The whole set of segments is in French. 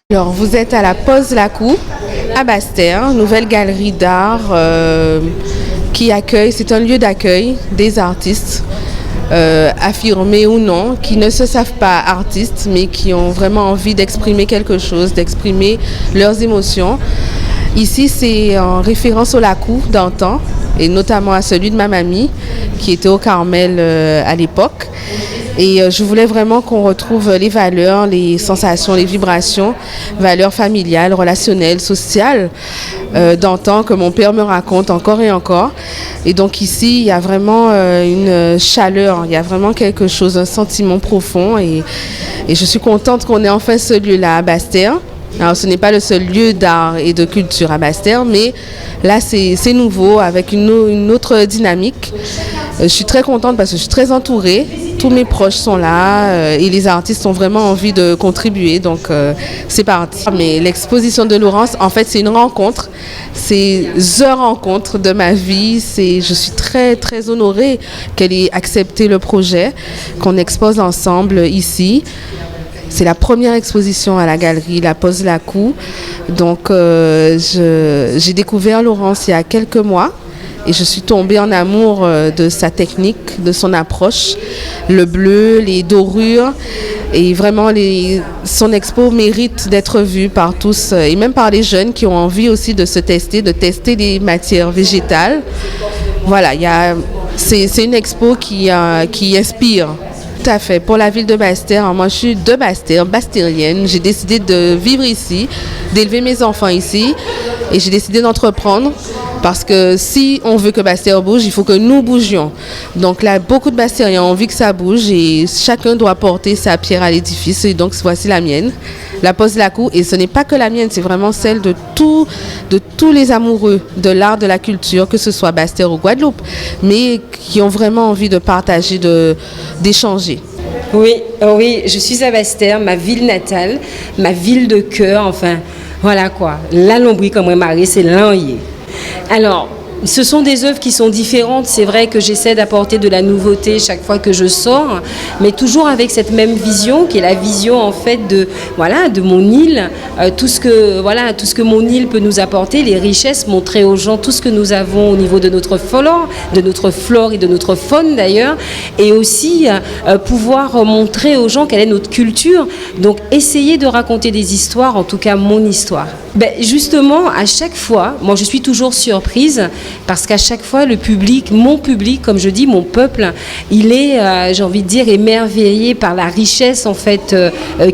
Alors, vous êtes à la Pose Lacou, à Basse-Terre, nouvelle galerie d'art qui accueille, c'est un lieu d'accueil des artistes, affirmés ou non, qui ne se savent pas artistes, mais qui ont vraiment envie d'exprimer quelque chose, d'exprimer leurs émotions. Ici, c'est en référence au Lacou d'antan, et notamment à celui de ma mamie, qui était au Carmel à l'époque. Et je voulais vraiment qu'on retrouve les valeurs, les sensations, les vibrations, valeurs familiales, relationnelles, sociales d'antan que mon père me raconte encore et encore. Et donc ici, il y a vraiment une chaleur, il y a vraiment quelque chose, un sentiment profond. Et je suis contente qu'on ait enfin ce lieu-là à Basse-Terre. Alors, ce n'est pas le seul lieu d'art et de culture à Basse-Terre, mais là, c'est nouveau, avec une autre dynamique. Je suis très contente parce que je suis très entourée. Tous mes proches sont là et les artistes ont vraiment envie de contribuer. Donc, c'est parti. Mais l'exposition de Laurence, en fait, c'est une rencontre. C'est the rencontre de ma vie. Je suis très, très honorée qu'elle ait accepté le projet, qu'on expose ensemble ici. C'est la première exposition à la galerie La Pose Lacou. Donc, j'ai découvert Laurence il y a quelques mois et je suis tombée en amour de sa technique, de son approche, le bleu, les dorures. Et vraiment, son expo mérite d'être vue par tous et même par les jeunes qui ont envie aussi de se tester, de tester des matières végétales. Voilà, c'est une expo qui inspire. Tout à fait. Pour la ville de Basse-Terre, moi je suis de Basse-Terre, bastérienne. J'ai décidé de vivre ici, d'élever mes enfants ici et j'ai décidé d'entreprendre parce que si on veut que Basse-Terre bouge, il faut que nous bougions. Donc là, beaucoup de Bastériens ont envie que ça bouge et chacun doit porter sa pierre à l'édifice. Et donc voici la mienne, La Pose Lacou. Et ce n'est pas que la mienne, c'est vraiment celle de tous les amoureux de l'art, de la culture, que ce soit Basse-Terre ou Guadeloupe, mais qui ont vraiment envie de partager, d'échanger. Oui, je suis à Basse-Terre, ma ville natale, ma ville de cœur, enfin, voilà quoi. La Lombrie, comme Marie, c'est l'Anlier. Alors, ce sont des œuvres qui sont différentes. C'est vrai que j'essaie d'apporter de la nouveauté chaque fois que je sors, mais toujours avec cette même vision, qui est la vision en fait de mon île, tout ce que mon île peut nous apporter, les richesses, montrer aux gens tout ce que nous avons au niveau de notre flore et de notre faune d'ailleurs, et aussi pouvoir montrer aux gens quelle est notre culture. Donc, essayer de raconter des histoires, en tout cas mon histoire. Justement, à chaque fois, moi je suis toujours surprise parce qu'à chaque fois, mon public, comme je dis, mon peuple, il est, j'ai envie de dire, émerveillé par la richesse en fait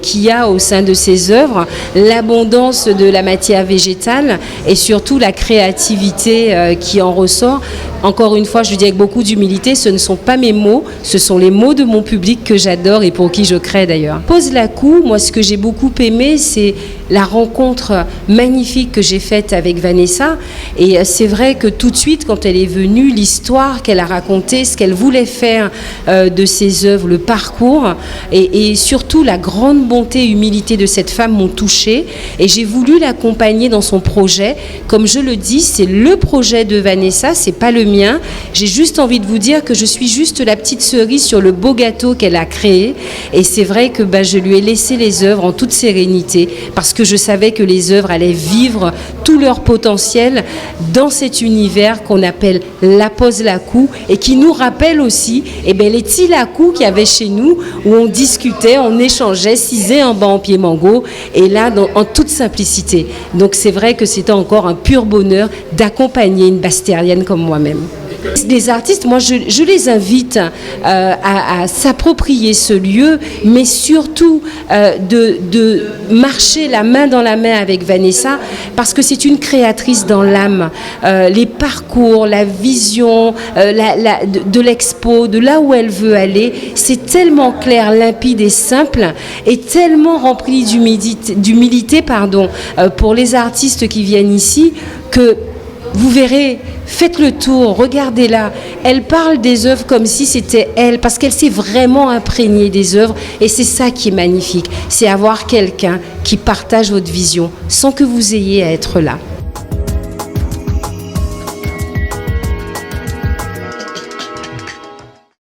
qu'il y a au sein de ces œuvres, l'abondance de la matière végétale et surtout la créativité qui en ressort. Encore une fois, je dis avec beaucoup d'humilité, ce ne sont pas mes mots, ce sont les mots de mon public que j'adore et pour qui je crée d'ailleurs. Pose Lacou, moi ce que j'ai beaucoup aimé, c'est la rencontre magnifique que j'ai faite avec Vanessa. Et c'est vrai que tout de suite, quand elle est venue, l'histoire qu'elle a racontée, ce qu'elle voulait faire de ses œuvres, le parcours, et surtout la grande bonté et humilité de cette femme m'ont touchée. Et j'ai voulu l'accompagner dans son projet. Comme je le dis, c'est le projet de Vanessa, c'est pas le mien. J'ai juste envie de vous dire que je suis juste la petite cerise sur le beau gâteau qu'elle a créé. Et c'est vrai que je lui ai laissé les œuvres en toute sérénité parce que je savais que les œuvres allaient vivre tout leur potentiel dans cet univers qu'on appelle La Pose Lacou et qui nous rappelle aussi les petits Lacou qu'il y avait chez nous où on discutait, on échangeait, cisait en bas en pied mango et là en toute simplicité. Donc c'est vrai que c'était encore un pur bonheur d'accompagner une bastérienne comme moi-même. Les artistes, moi je les invite à s'approprier ce lieu, mais surtout de marcher la main dans la main avec Vanessa, parce que c'est une créatrice dans l'âme. Les parcours, la vision de l'expo, de là où elle veut aller, c'est tellement clair, limpide et simple, et tellement rempli d'humilité pour les artistes qui viennent ici, que vous verrez, faites le tour, regardez-la. Elle parle des œuvres comme si c'était elle, parce qu'elle s'est vraiment imprégnée des œuvres. Et c'est ça qui est magnifique, c'est avoir quelqu'un qui partage votre vision sans que vous ayez à être là.